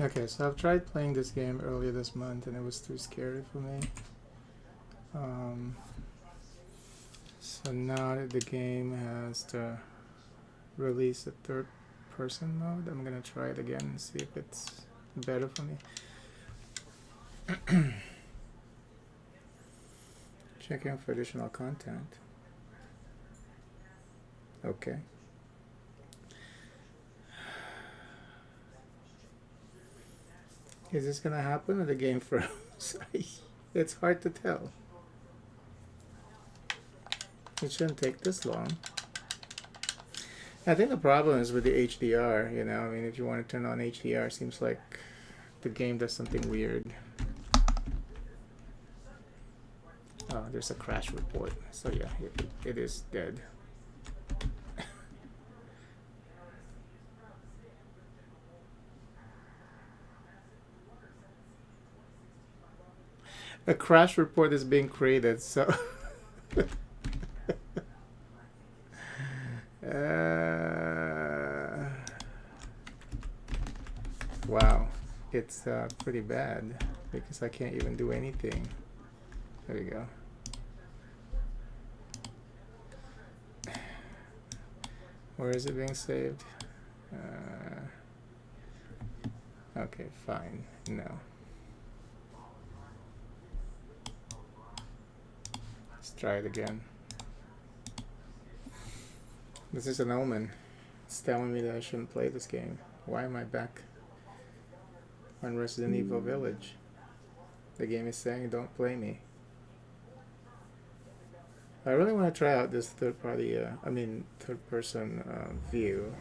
Okay, so I've tried playing this game earlier this month and it was too scary for me. Um, so now that the game has to release a third person mode, I'm gonna try it again and see if it's better for me. Checking for additional content. Okay. Is this gonna happen or the game froze? It's hard to tell. It shouldn't take this long. I think the problem is with the HDR, you know, I mean, if you want to turn on HDR, it seems like the game does something weird. Oh, there's a crash report. So yeah, it is dead. A crash report is being created, so... wow, it's pretty bad because I can't even do anything. There we go. Where is it being saved? Okay, fine. No. Let's try it again. This is an omen. It's telling me that I shouldn't play this game. Why am I back on Resident Evil Village? The game is saying don't play me. I really want to try out this third person view.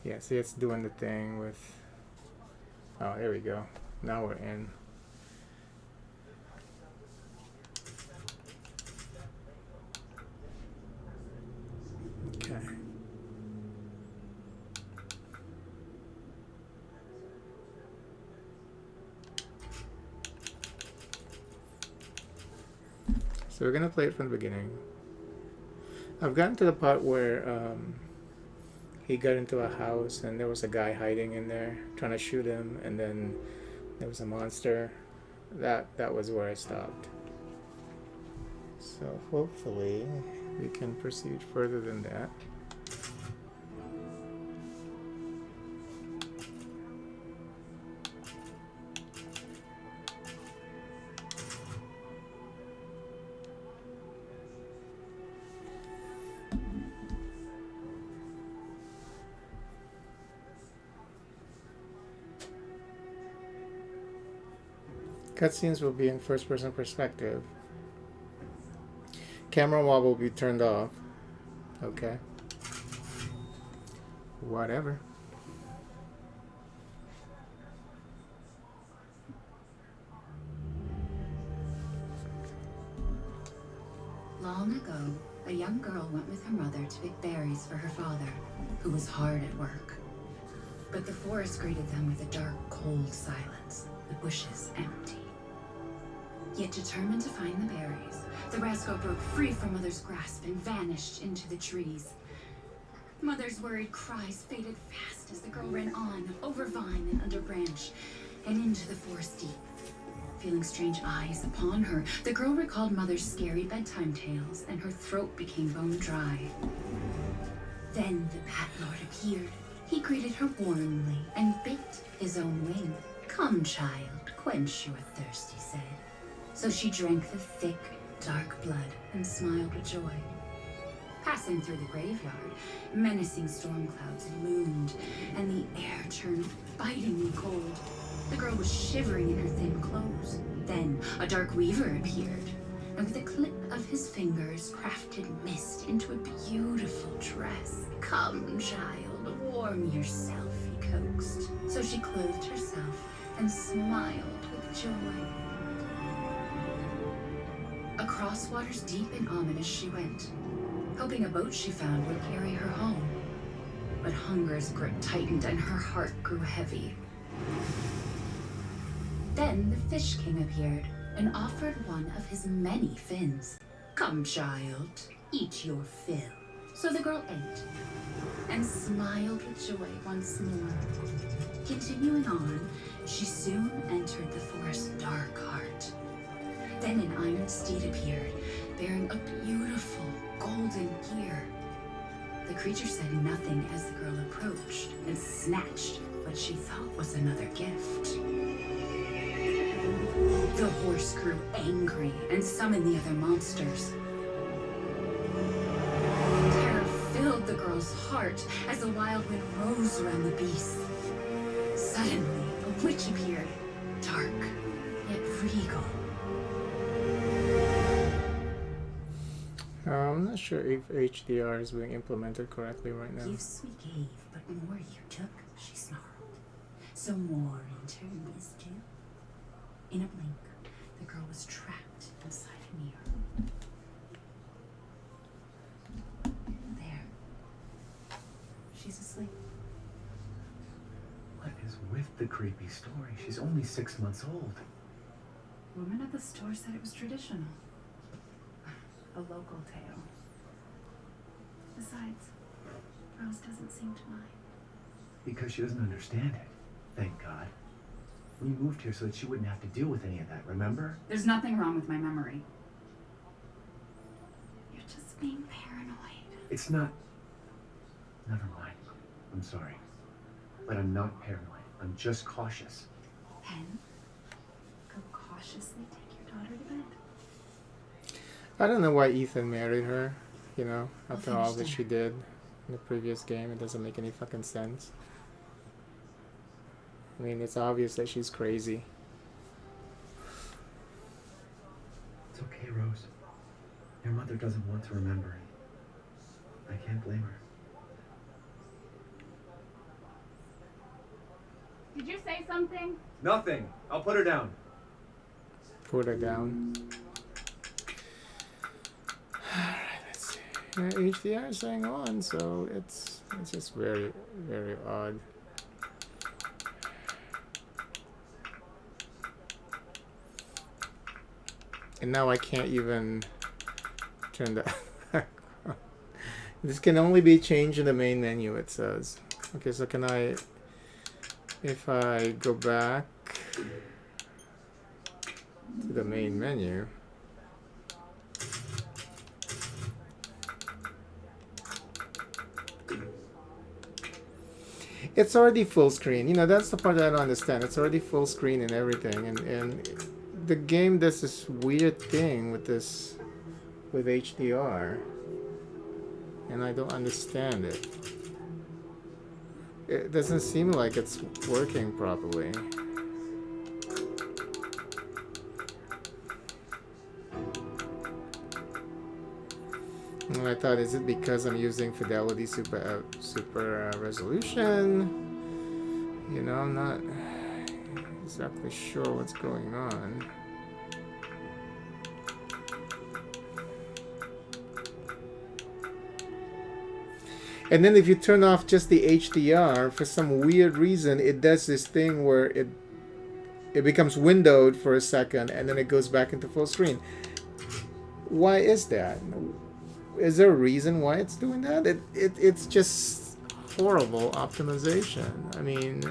Yeah, see, it's doing the thing with... Oh, there we go. Now we're in. Okay. So we're gonna play it from the beginning. I've gotten to the part where he got into a house and there was a guy hiding in there trying to shoot him, and then there was a monster. That was where I stopped. So hopefully we can proceed further than that. Cutscenes will be in first-person perspective. Camera wall will be turned off. Okay. Whatever. Long ago, a young girl went with her mother to pick berries for her father, who was hard at work. But the forest greeted them with a dark, cold silence, the bushes empty. Yet determined to find the berries, the rascal broke free from Mother's grasp and vanished into the trees. Mother's worried cries faded fast as the girl ran on, over vine and under branch, and into the forest deep. Feeling strange eyes upon her, the girl recalled Mother's scary bedtime tales, and her throat became bone dry. Then the Bat Lord appeared. He greeted her warmly and bit his own wing. "Come, child, quench your thirst," he said. So she drank the thick, dark blood and smiled with joy. Passing through the graveyard, menacing storm clouds loomed, and the air turned bitingly cold. The girl was shivering in her thin clothes. Then a dark weaver appeared, and with a clip of his fingers crafted mist into a beautiful dress. "Come, child, warm yourself," he coaxed. So she clothed herself and smiled with joy. Across waters deep and ominous she went, hoping a boat she found would carry her home. But hunger's grip tightened and her heart grew heavy. Then the Fish King appeared and offered one of his many fins. "Come, child, eat your fill," So the girl ate and smiled with joy once more. Continuing on, she soon entered the forest's dark heart. Then an iron steed appeared, bearing a beautiful golden gear. The creature said nothing as the girl approached and snatched what she thought was another gift. The horse grew angry and summoned the other monsters. Terror filled the girl's heart as the wild wind rose around the beast. Suddenly, a witch appeared, dark yet regal. I'm not sure if HDR is being implemented correctly right now. Gifts we gave, but more you took, she snarled. So more in turn is due. In a blink, the girl was trapped inside a mirror. There. She's asleep. What is with the creepy story? She's only 6 months old. Woman at the store said it was traditional. A local tale. Besides, Rose doesn't seem to mind. Because she doesn't understand it. Thank God. We moved here so that she wouldn't have to deal with any of that, remember? There's nothing wrong with my memory. You're just being paranoid. It's not... Never mind. I'm sorry. But I'm not paranoid. I'm just cautious. Pen, go cautiously take your daughter to bed. I don't know why Ethan married her, you know, after all that finish she did in the previous game. It doesn't make any fucking sense. I mean, it's obvious that she's crazy. It's okay, Rose. Your mother doesn't want to remember it. I can't blame her. Did you say something? Nothing. I'll put her down. Put her down. Alright, let's see. Yeah, HDR is saying on, so it's just very, very odd. And now I can't even turn that back on. This can only be changed in the main menu, it says. Okay, so can I, if I go back to the main menu, it's already full screen. You know, that's the part that I don't understand. It's already full screen and everything, and the game does this weird thing with this, with HDR, and I don't understand it. It doesn't seem like it's working properly. And I thought, is it because I'm using fidelity super resolution? You know, I'm not exactly sure what's going on. And then if you turn off just the HDR, for some weird reason, it does this thing where it becomes windowed for a second and then it goes back into full screen. Why is that? Is there a reason why it's doing that? It's just horrible optimization. I mean,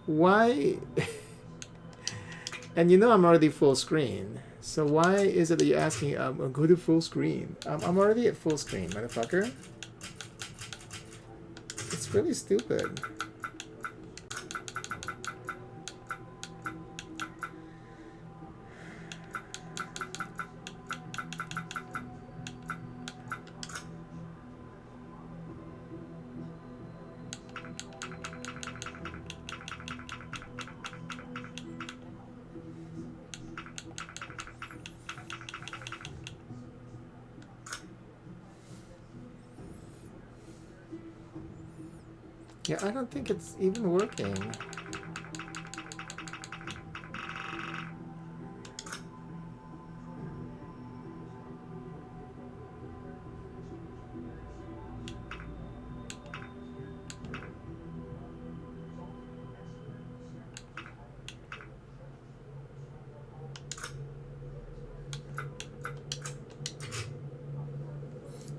why? And you know I'm already full screen. So why is it that you're asking, go to full screen? I'm already at full screen, motherfucker. It's really stupid. Yeah, I don't think it's even working.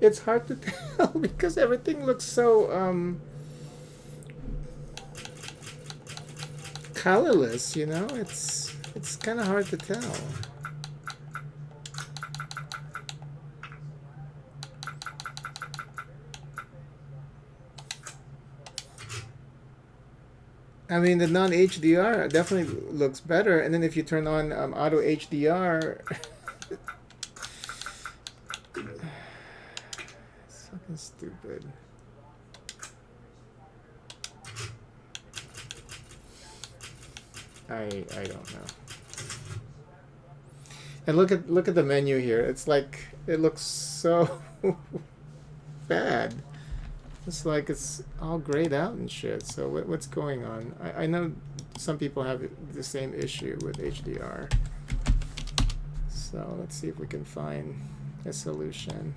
it's hard to tell because everything looks so colorless, you know? It's kind of hard to tell. I mean, the non-HDR definitely looks better, and then if you turn on auto HDR, it's fucking stupid. I don't know. And look at the menu here. It's like it looks so bad. It's like it's all grayed out and shit. So what's going on? I know some people have the same issue with HDR. So let's see if we can find a solution.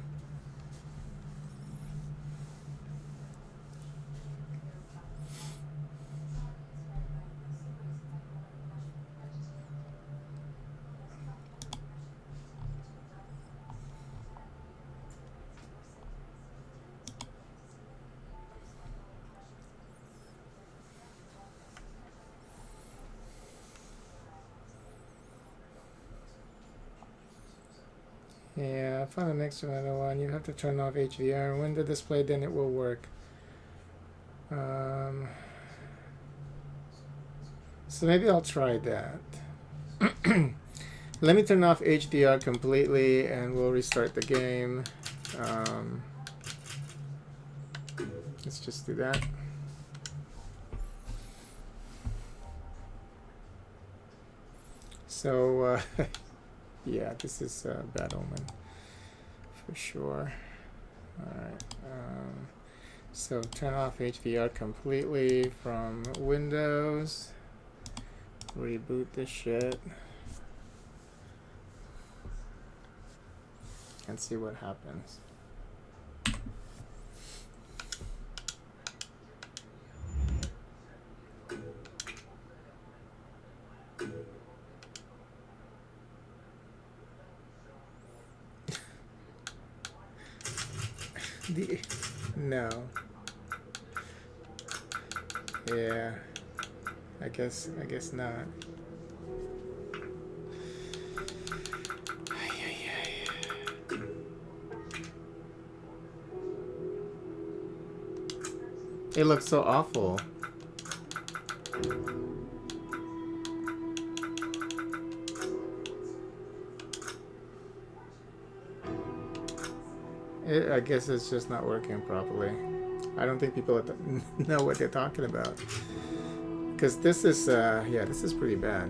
Yeah, I found the next another one. You have to turn off HDR. When the display, then it will work. So maybe I'll try that. Let me turn off HDR completely and we'll restart the game. Let's just do that. So, yeah, this is a bad omen for sure. Alright. So turn off HDR completely from Windows. Reboot this shit. And see what happens. No. Yeah. I guess not. It looks so awful. I guess it's just not working properly. I don't think people know what they're talking about. Because this is, yeah, this is pretty bad.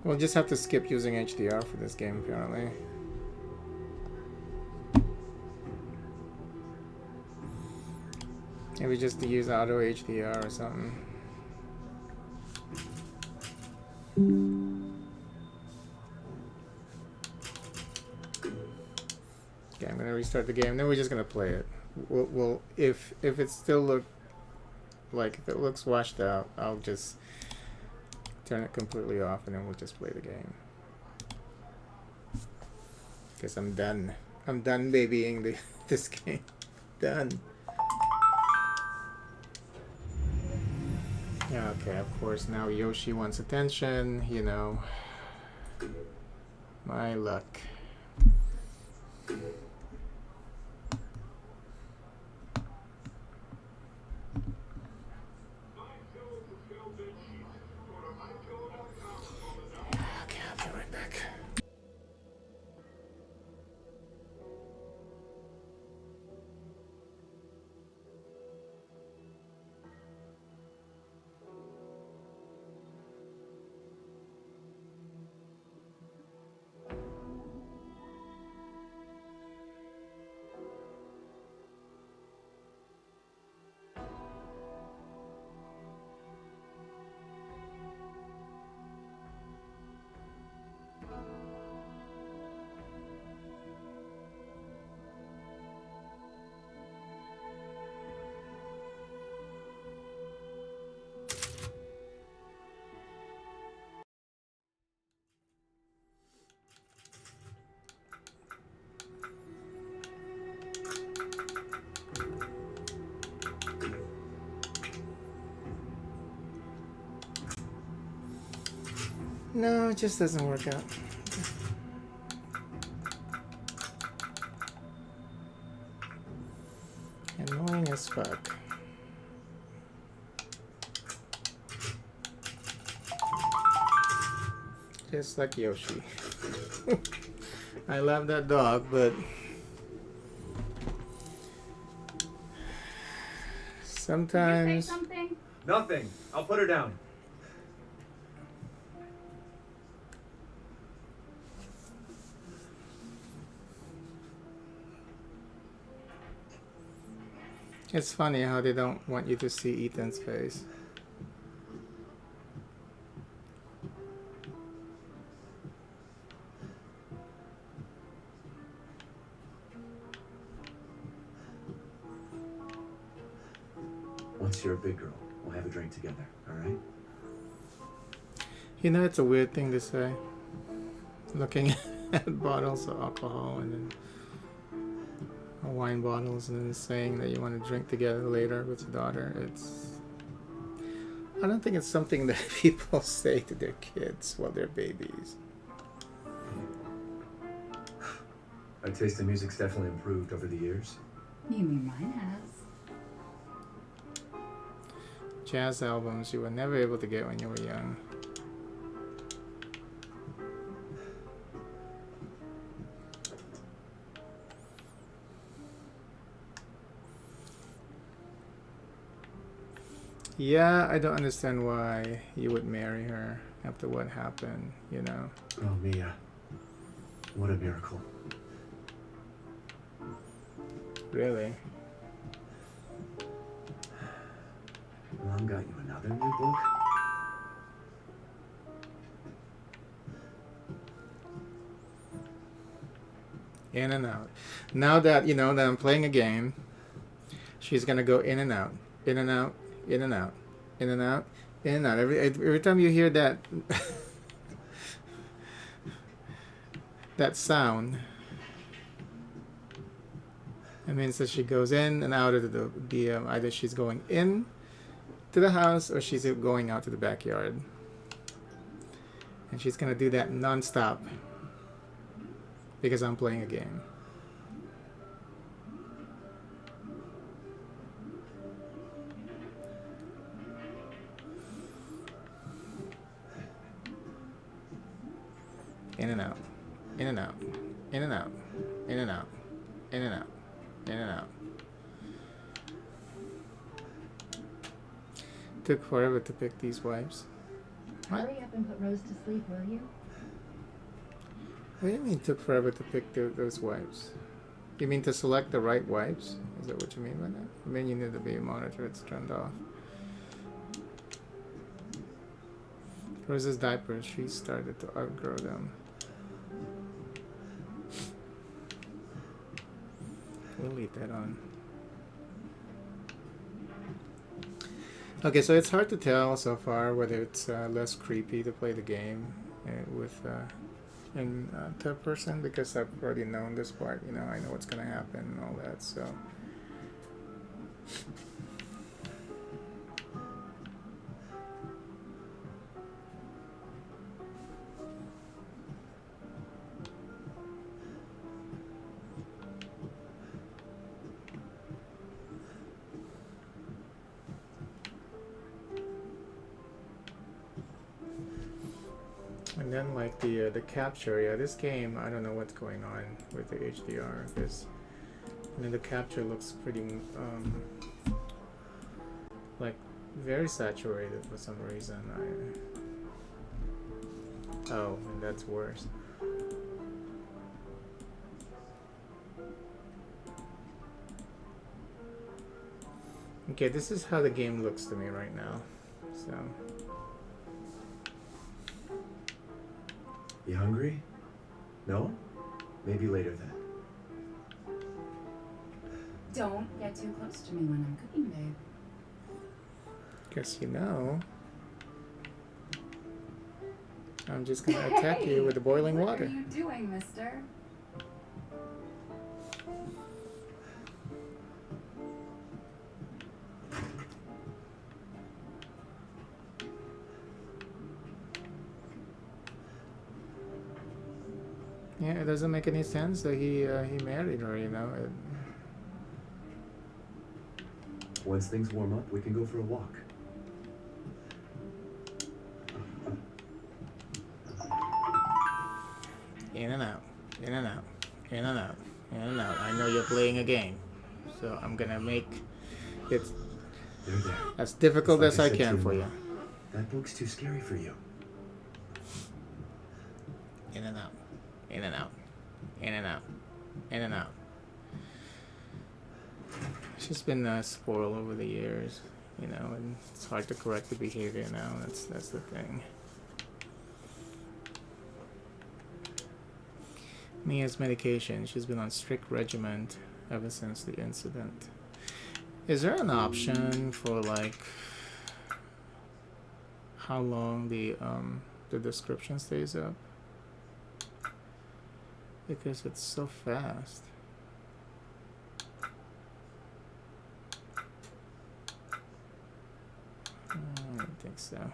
We'll just have to skip using HDR for this game, apparently. Maybe just to use auto HDR or something. Okay, I'm gonna restart the game. Then we're just gonna play it. We'll if it still if it looks washed out, I'll just turn it completely off and then we'll just play the game. Because I'm done. I'm done babying this game. Done. Yeah, okay, of course, now Yoshi wants attention, you know. My luck. Okay, I'll be right back. No, it just doesn't work out. Annoying as fuck. Just like Yoshi. I love that dog, but Did you say sometimes something? Nothing. I'll put her down. it's funny how they don't want you to see Ethan's face. Once you're a big girl, we'll have a drink together, all right? You know, it's a weird thing to say. Looking at bottles of alcohol and then wine bottles and then saying that you want to drink together later with your daughter. I don't think it's something that people say to their kids while they're babies. Our taste in music's definitely improved over the years. You mean mine has? Jazz albums you were never able to get when you were young. Yeah, I don't understand why you would marry her after what happened, you know. Oh, Mia. What a miracle. Really? Mom got you another new book? In and out. Now that, you know, that I'm playing a game, she's gonna go in and out, in and out, in and out, in and out, in and out. Every time you hear that that sound, it means that she goes in and out of the either she's going in to the house or she's going out to the backyard. And she's gonna do that non-stop because I'm playing a game. In and out, in and out, in and out, in and out, in and out, in and out. Took forever to pick these wipes. What? Hurry up and put Rose to sleep, will you? What do you mean took forever to pick those wipes? You mean to select the right wipes? Is that what you mean by that? I mean you need to be a monitor, it's turned off. Rose's diapers, she started to outgrow them. We'll leave that on. Okay, so it's hard to tell so far whether it's less creepy to play the game with in third person because I've already known this part. You know, I know what's gonna happen and all that. So. And then like the capture, yeah, this game, I don't know what's going on with the HDR because I mean the capture looks pretty like very saturated for some reason. Oh, and that's worse. Okay, this is how the game looks to me right now. So. You hungry? No? Maybe later then. Don't get too close to me when I'm cooking, babe. Guess you know. I'm just gonna attack you with the boiling water. What are you doing, mister? Yeah, it doesn't make any sense that he married her. You know. Once things warm up, we can go for a walk. In and out, in and out, in and out, in and out. I know you're playing a game, so I'm gonna make it There. as difficult It's as like I I said can to for you, you. That book's too scary for you. In and out, in and out, in and out, in and out. She's been spoiled over the years, you know, and it's hard to correct the behavior now. That's the thing. Mia's medication. She's been on strict regimen ever since the incident. Is there an option for like how long the description stays up? Because it's so fast. I don't think so.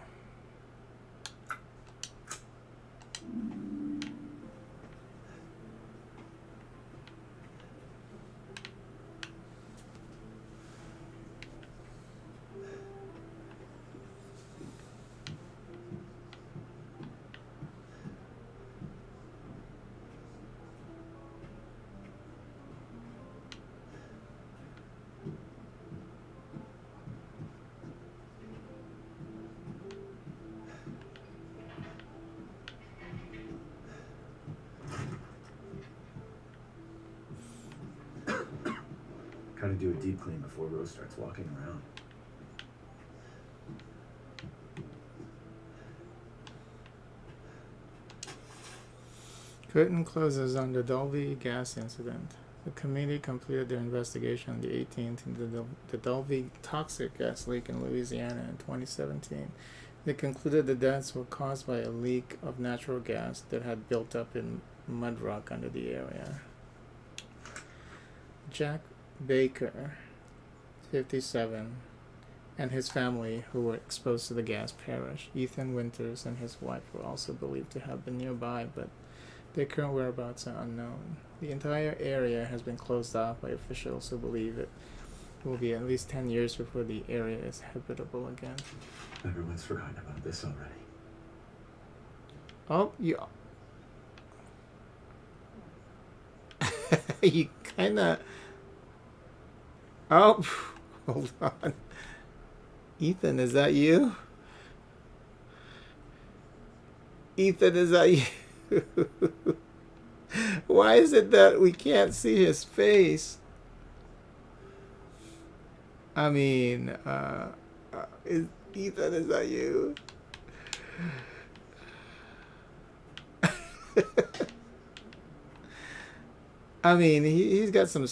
Gotta do a deep clean before Rose starts walking around. Curtain closes on the Dulvey gas incident. The committee completed their investigation on the 18th into the Dulvey toxic gas leak in Louisiana in 2017. They concluded the deaths were caused by a leak of natural gas that had built up in mud rock under the area. Jack Baker, 57, and his family, who were exposed to the gas, perished. Ethan Winters and his wife were also believed to have been nearby, but their current whereabouts are unknown. The entire area has been closed off by officials who believe it will be at least 10 years before the area is habitable again. Everyone's forgotten about this already. Oh, you... you kinda... Oh, hold on. Ethan, is that you? Ethan, is that you? Why is it that we can't see his face? I mean, Ethan, is that you? I mean, he's got some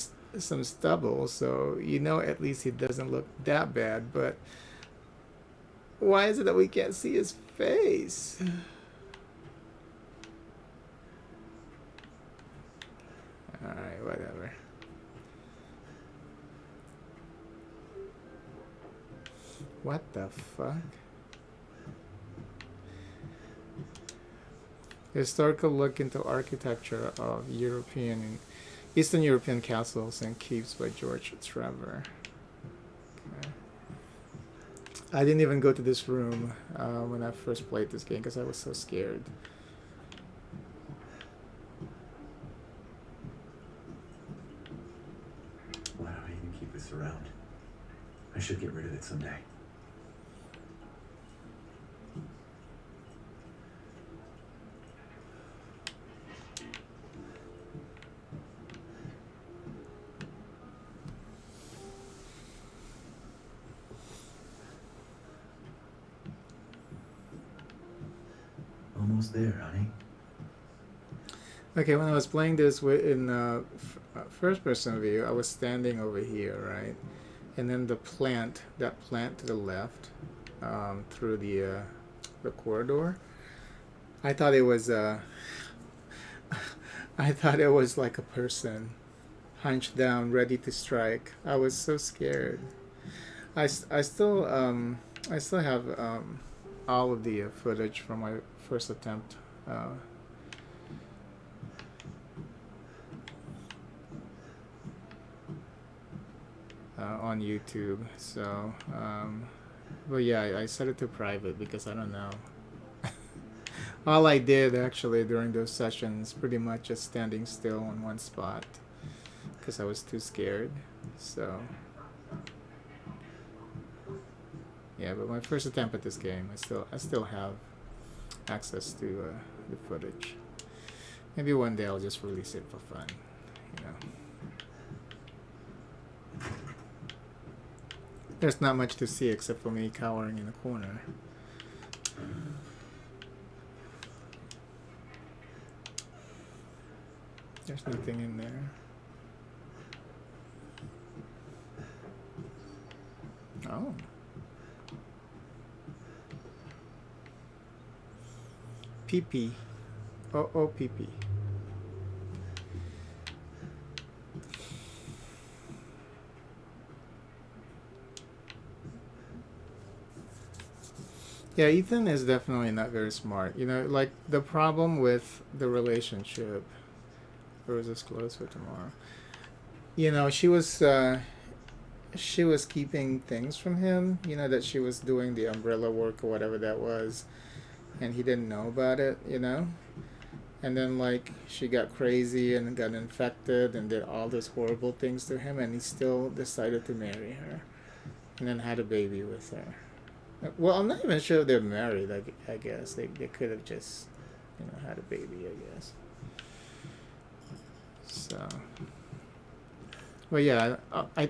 stubble, so you know at least he doesn't look that bad, but why is it that we can't see his face? Alright, whatever. What the fuck? Historical look into architecture of Eastern European castles and keeps by George Trevor. Okay. I didn't even go to this room when I first played this game because I was so scared. Why do I even keep this around? I should get rid of it someday. Almost there, honey. Okay, when I was playing this in first-person view, I was standing over here, right? And then that plant to the left, through the corridor, I thought it was I thought it was like a person hunched down, ready to strike. I was so scared. I still have all of the footage from my first attempt. on YouTube. So, but yeah, I set it to private because I don't know. All I did actually during those sessions, pretty much just standing still on one spot, because I was too scared. So, yeah. But my first attempt at this game, I still have access to the footage. Maybe one day I'll just release it for fun, you know. There's not much to see except for me cowering in a corner. There's nothing in there. Oh. PP. OOPP. Yeah, Ethan is definitely not very smart. You know, like the problem with the relationship. Or is this closed for tomorrow? You know, she was keeping things from him. You know, that she was doing the umbrella work or whatever that was, and he didn't know about it. You know, and then like she got crazy and got infected and did all these horrible things to him, and he still decided to marry her, and then had a baby with her. Well, I'm not even sure if they're married. I guess they could have just, you know, had a baby. I guess. So, well, yeah.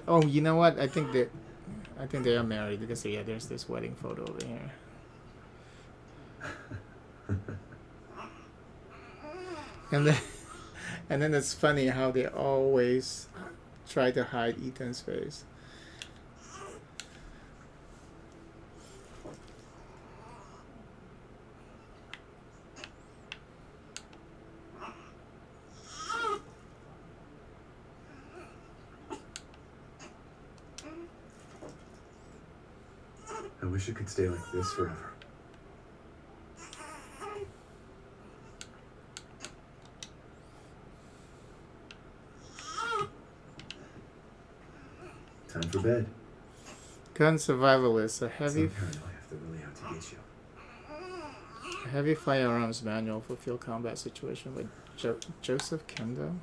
Oh, you know what? I think they are married because yeah, there's this wedding photo over here. And then, and then it's funny how they always try to hide Ethan's face. I wish it could stay like this forever. Time for bed. Gun Survivalist, a heavy Sometimes I have to really out to get you. a heavy firearms manual for field combat situation by Joseph Kendo.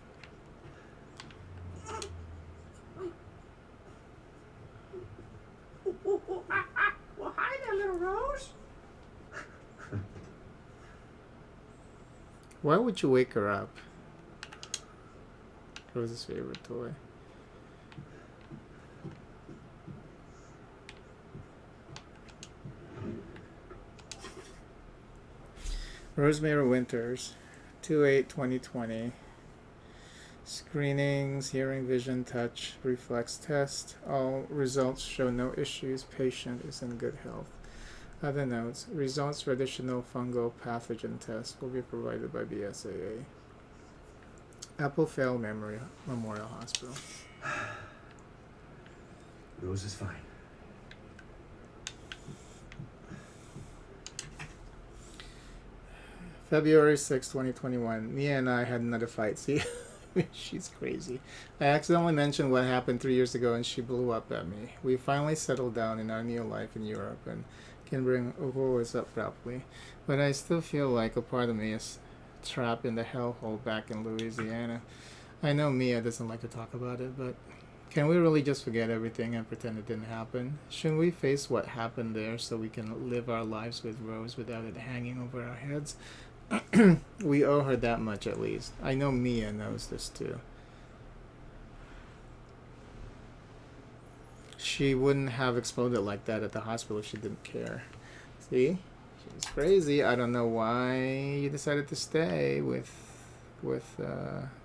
Well, hi there, little Rose. Why would you wake her up? Rose's favorite toy. Rosemary Winters, 2/8/2020. Screenings, hearing, vision, touch, reflex test. All results show no issues. Patient is in good health. Other notes. Results for additional fungal pathogen tests will be provided by BSAA. Apple Fail Memorial Hospital. Rose is fine. February 6, 2021. Mia and I had another fight. See, she's crazy. I accidentally mentioned what happened 3 years ago and she blew up at me. We finally settled down in our new life in Europe and can bring Uruguay's up properly. But I still feel like a part of me is trapped in the hellhole back in Louisiana. I know Mia doesn't like to talk about it, but can we really just forget everything and pretend it didn't happen? Shouldn't we face what happened there so we can live our lives with Rose without it hanging over our heads? We owe her that much at least. I know Mia knows this too. She wouldn't have exploded like that at the hospital if she didn't care. See? She's crazy. I don't know why you decided to stay with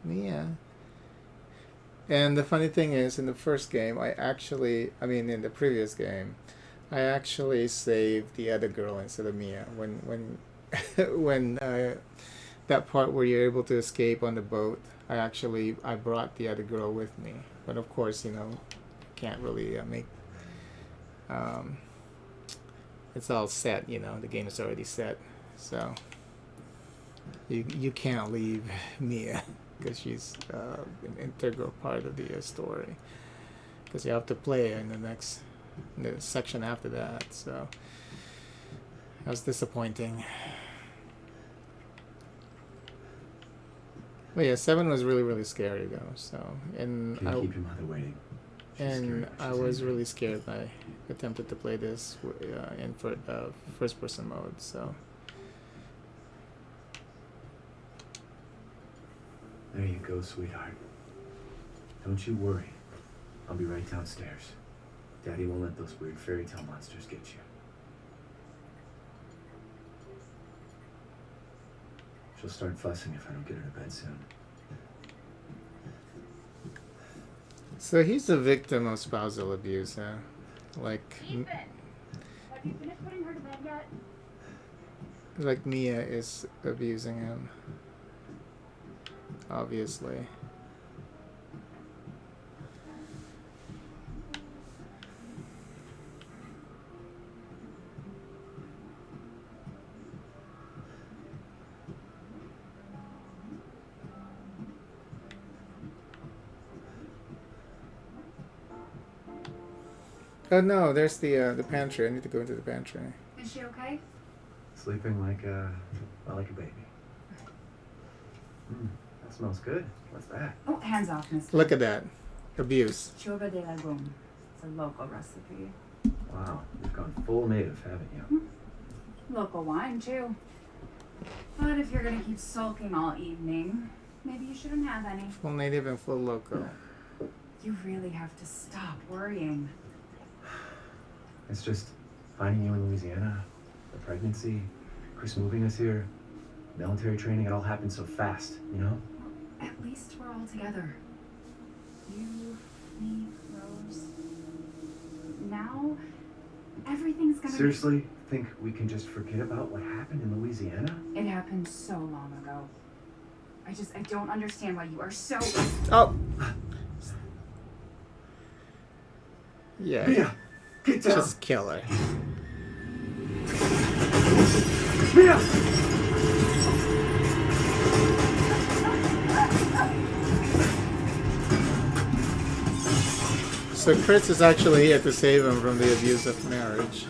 Mia. And the funny thing is, in the first game, in the previous game, I actually saved the other girl instead of Mia. When that part where you're able to escape on the boat, I brought the other girl with me. But of course, can't really make. It's all set, the game is already set, so you can't leave Mia because she's an integral part of the story. because you have to play in the section after that. So that was disappointing. But yeah, 7 was really, really scary though. So and Can't keep your mother waiting. and I was really scared when I attempted to play this in first person mode. So There you go, sweetheart. Don't you worry. I'll be right downstairs. Daddy won't let those weird fairy tale monsters get you. She'll start fussing if I don't get her to bed soon. So he's a victim of spousal abuse, huh? Like, Ethan, have you finished putting her to bed yet? like Mia is abusing him. Obviously. Oh no, there's the pantry. I need to go into the pantry. Is she okay? Sleeping like a baby. That smells good. What's that? Oh, hands off, mister. Look at that. Abuse. Churro de legume. It's a local recipe. Wow, you've gone full native, haven't you? Local wine, too. But if you're gonna keep sulking all evening, maybe you shouldn't have any. Full native and full loco. You really have to stop worrying. It's just finding you in Louisiana, the pregnancy, Chris moving us here, military training, it all happened so fast, you know? At least we're all together. You, me, Rose. Now, everything's gonna Seriously, think we can just forget about what happened in Louisiana? It happened so long ago. I don't understand why you are so... Oh! Yeah. Mia! Get down! Just kill her. Mia! So Chris is actually here to save him from the abusive marriage.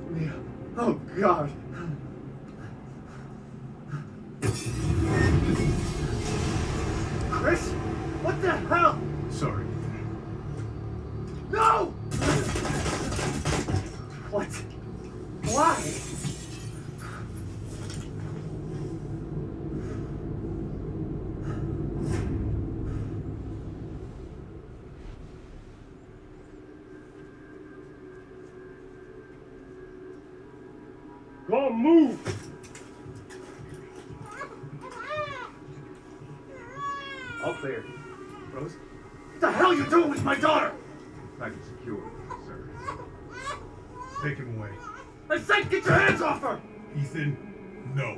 Mia. Oh, God. Chris? What the hell? Sorry. No! What? Why? Go on, move! All clear. Rose? What the hell are you doing with my daughter? Package secure, sir. Take him away. I said get your hands off her! Ethan, no.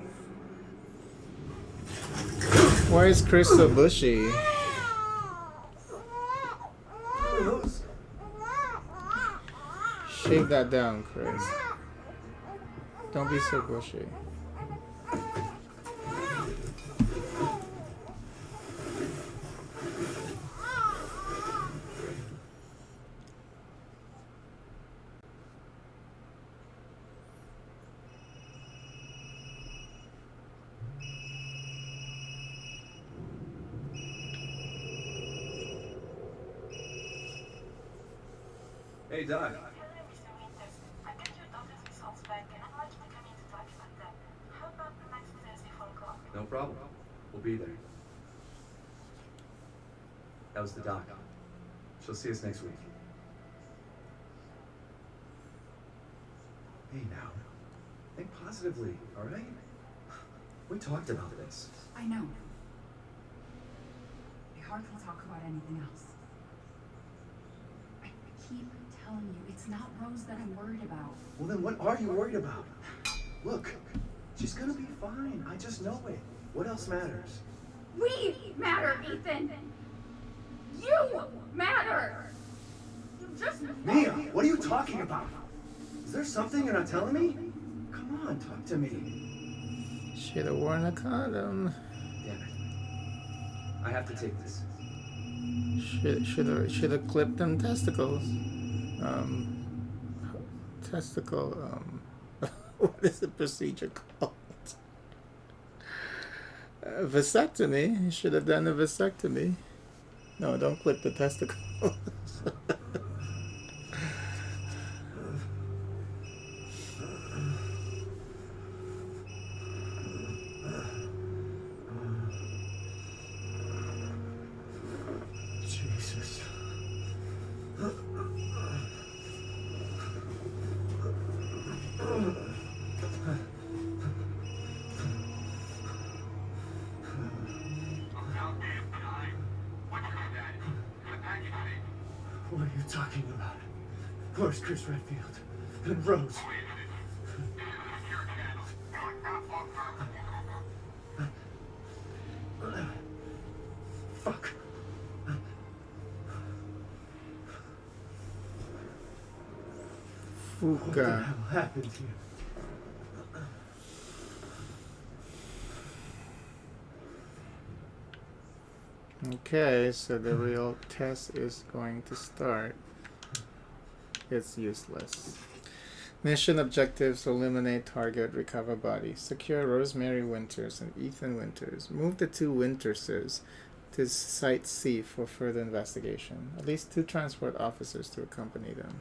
Why is Chris so bushy? Rose? Shave that down, Chris. Don't be so bushy. Hey, Doc. Hello, Mr. Winters. I got your daughter's results back and I'd like to come in to talk about them. How about next Thursday, 4 o'clock? No problem. We'll be there. That was the doc. She'll see us next week. Hey, now. Think positively, all right? We talked about this. I know. My heart will talk about anything else. I keep telling you, it's not Rose that I'm worried about. Well, then what are you worried about? Look, she's gonna be fine. I just know it. What else matters? We matter, Ethan. You matter. You just Mia, what are you talking about? Is there something you're not telling me? Come on, talk to me. Should have worn a condom. Damn it. I have to take this. Should have clipped them testicles. Testicle. What is the procedure called? Vasectomy. You should have done a vasectomy. No, don't clip the testicles. Jesus. What are you talking about? Where's Chris Redfield? And Rose? Fuck. What the Fuka. hell happened here? Okay, so the real test is going to start. It's useless. Mission objectives: eliminate target, recover body, secure Rosemary Winters and Ethan Winters. Move the two Winterses to Site C for further investigation. At least 2 transport officers to accompany them.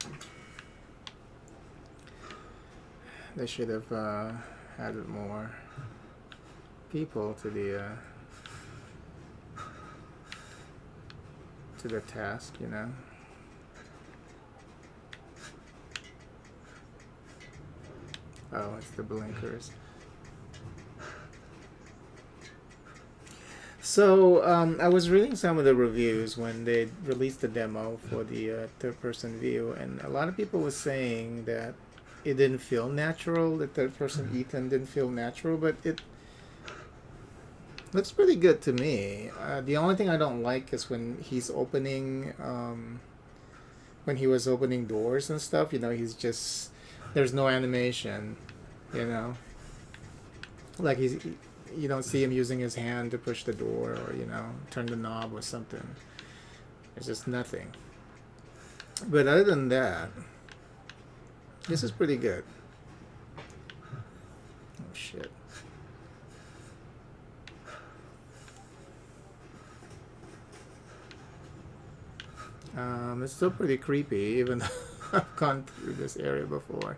They should have added more people to the task, you know. Oh, it's the blinkers. So I was reading some of the reviews when they released the demo for the third-person view, and a lot of people were saying that it didn't feel natural. The third-person Ethan didn't feel natural, but it looks pretty good to me. The only thing I don't like is when he's opening, when he was opening doors and stuff. You know, he's just, there's no animation. You know, like you don't see him using his hand to push the door or, you know, turn the knob or something. There's just nothing. But other than that, this is pretty good. Oh shit. It's still pretty creepy, even though I've gone through this area before.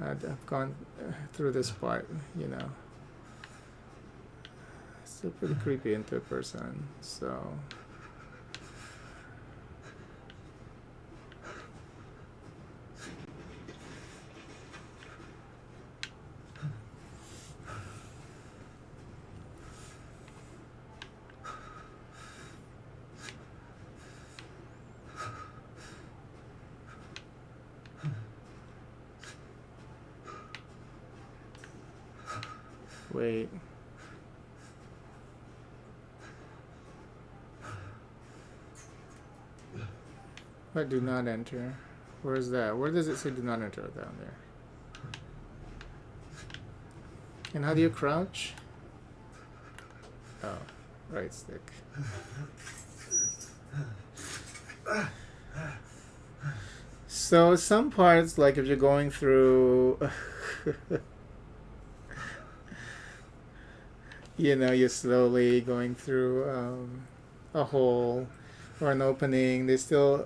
I've gone through this part, you know. It's still pretty creepy in third person, so. Wait. What, do not enter? Where is that? Where does it say do not enter down there? And how do you crouch? Oh, right stick. So some parts, like if you're going through you know, you're slowly going through a hole or an opening, they still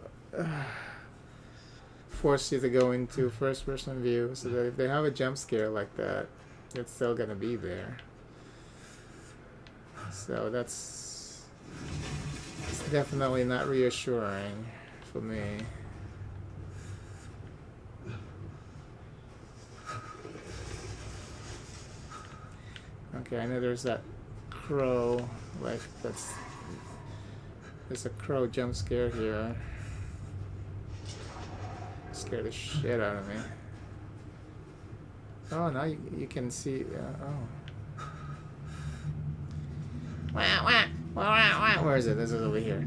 force you to go into first person view, so that if they have a jump scare like that, it's still gonna be there. So it's definitely not reassuring for me. Okay, I know there's that crow, like there's a crow jump scare here. Scared the shit out of me. Oh, now you can see, oh. Where is it? This is over here.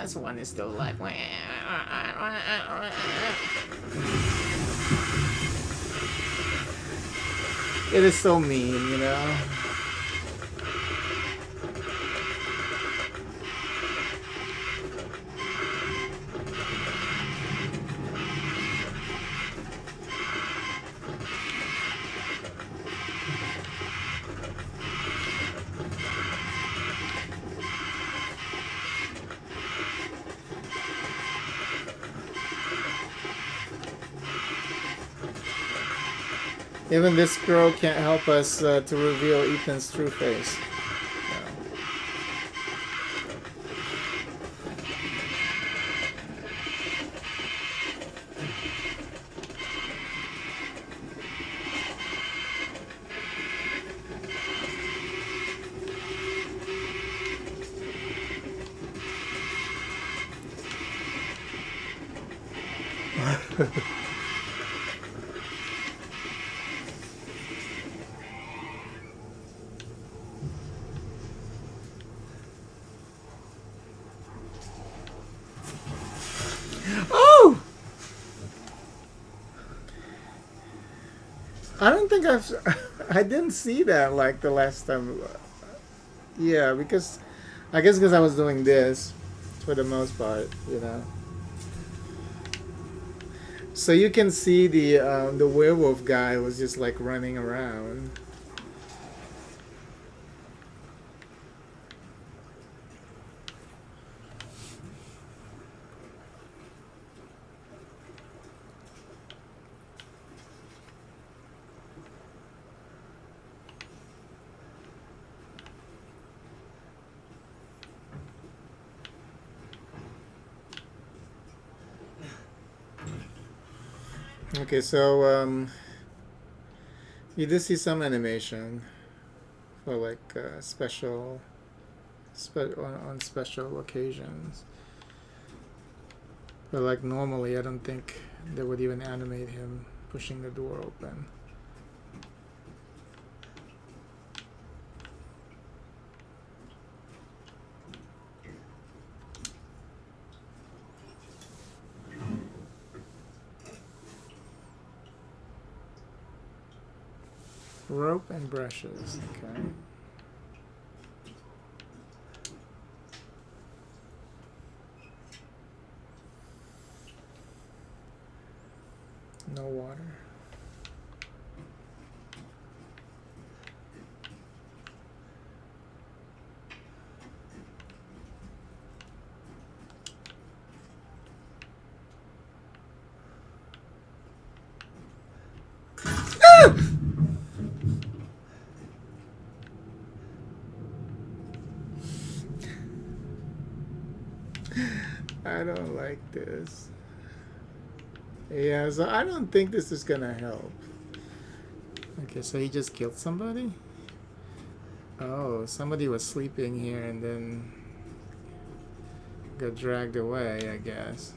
This one is still alive. It is so mean, you know. Even this girl can't help us to reveal Ethan's true face. Oh! I don't think I didn't see that like the last time. Yeah, because I guess because I was doing this for the most part, you know. So you can see the werewolf guy was just like running around. Okay, so you do see some animation for like on special occasions, but like normally, I don't think they would even animate him pushing the door open. Rope and brushes, okay. No water. I don't like this. Yeah, so I don't think this is gonna help. Okay, so he just killed somebody? Oh, somebody was sleeping here and then got dragged away, I guess.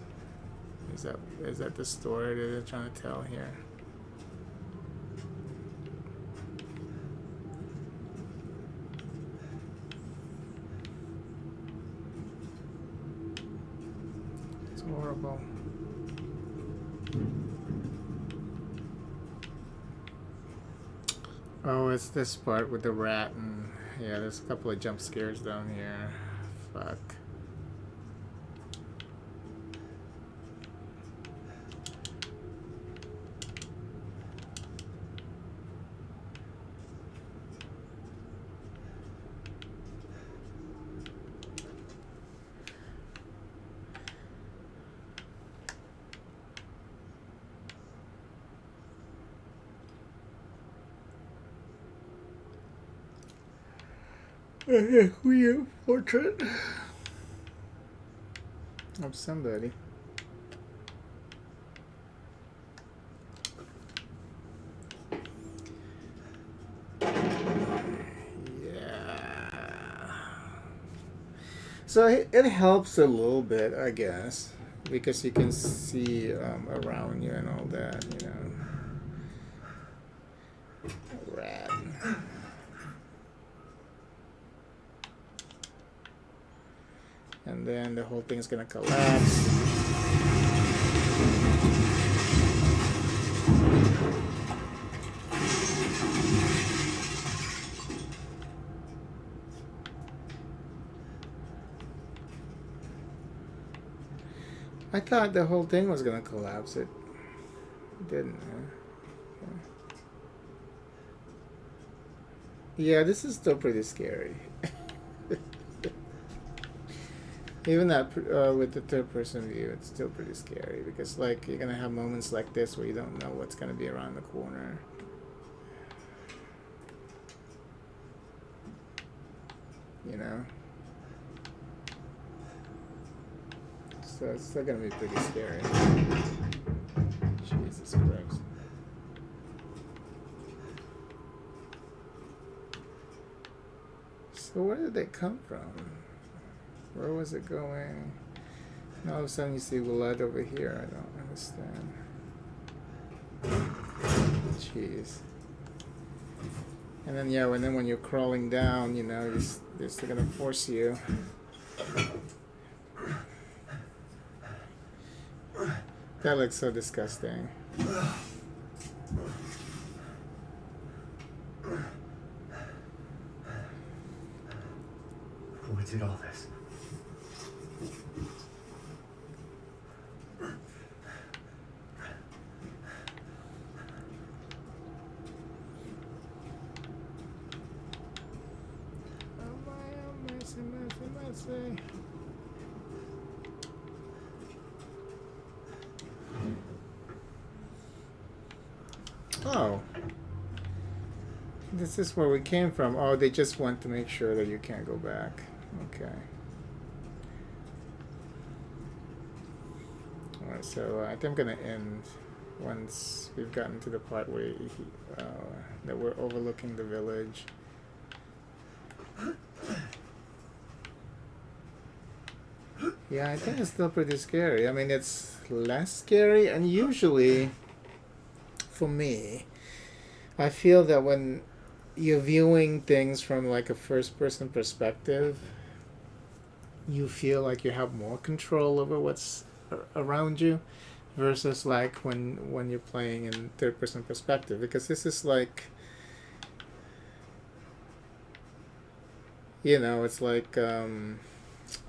Is that the story that they're trying to tell here? It's horrible. Oh, it's this part with the rat and yeah, there's a couple of jump scares down here. Fuck. Weird portrait of somebody. Yeah. So it helps a little bit, I guess, because you can see around you and all that, you know. Rat. And then the whole thing is gonna collapse. I thought the whole thing was gonna collapse. It didn't. Yeah, this is still pretty scary. Even that with the third-person view, it's still pretty scary because, like, you're gonna have moments like this where you don't know what's gonna be around the corner. you know. So it's still gonna be pretty scary. Jesus Christ. So where did they come from? Where was it going? And all of a sudden you see blood over here. I don't understand. Jeez. And then yeah, when you're crawling down, you know, they're still gonna force you. That looks so disgusting. What did all this? Mercy. Oh. This is where we came from. Oh, they just want to make sure that you can't go back. Okay. Alright, so I think I'm going to end once we've gotten to the part where that we're overlooking the village. Yeah, I think it's still pretty scary. I mean, it's less scary, and usually, for me, I feel that when you're viewing things from like a first-person perspective, you feel like you have more control over what's around you, versus like when you're playing in third-person perspective. Because this is like, you know, it's like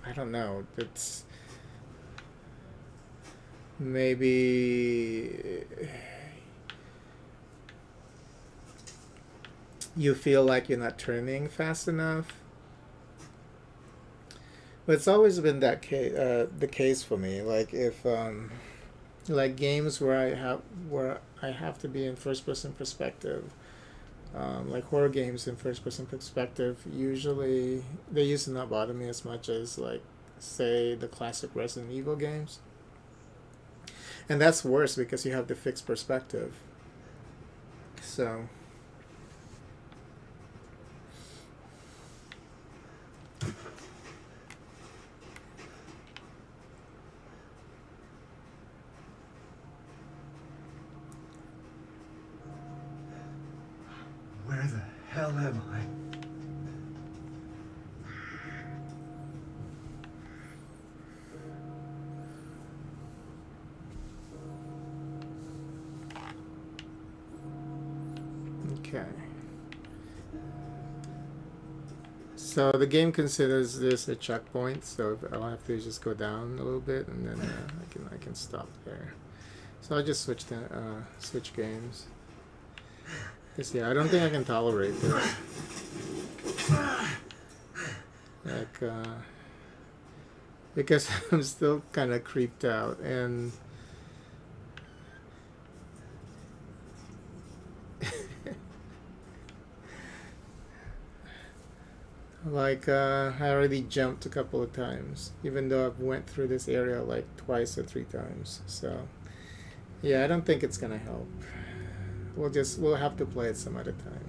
I don't know. It's maybe you feel like you're not turning fast enough. But it's always been that the case for me. Like if like games where I have to be in first person perspective, like horror games in first person perspective, usually they used to not bother me as much as like say the classic Resident Evil games. And that's worse because you have the fixed perspective. So Where the hell am I? okay. So the game considers this a checkpoint, so I'll have to just go down a little bit, and then I can stop there. So I'll just switch games. Cause yeah, I don't think I can tolerate this. Like because I'm still kind of creeped out, and like I already jumped a couple of times, even though I've went through this area like twice or 3 times. So yeah, I don't think it's gonna help. We'll have to play it some other time.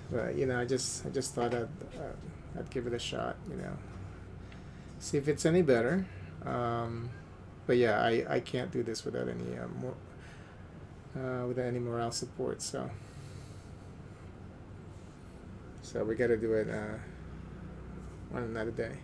But you know, I just thought I'd give it a shot. You know, see if it's any better. But yeah, I can't do this without any without any morale support. So we got to do it on another day.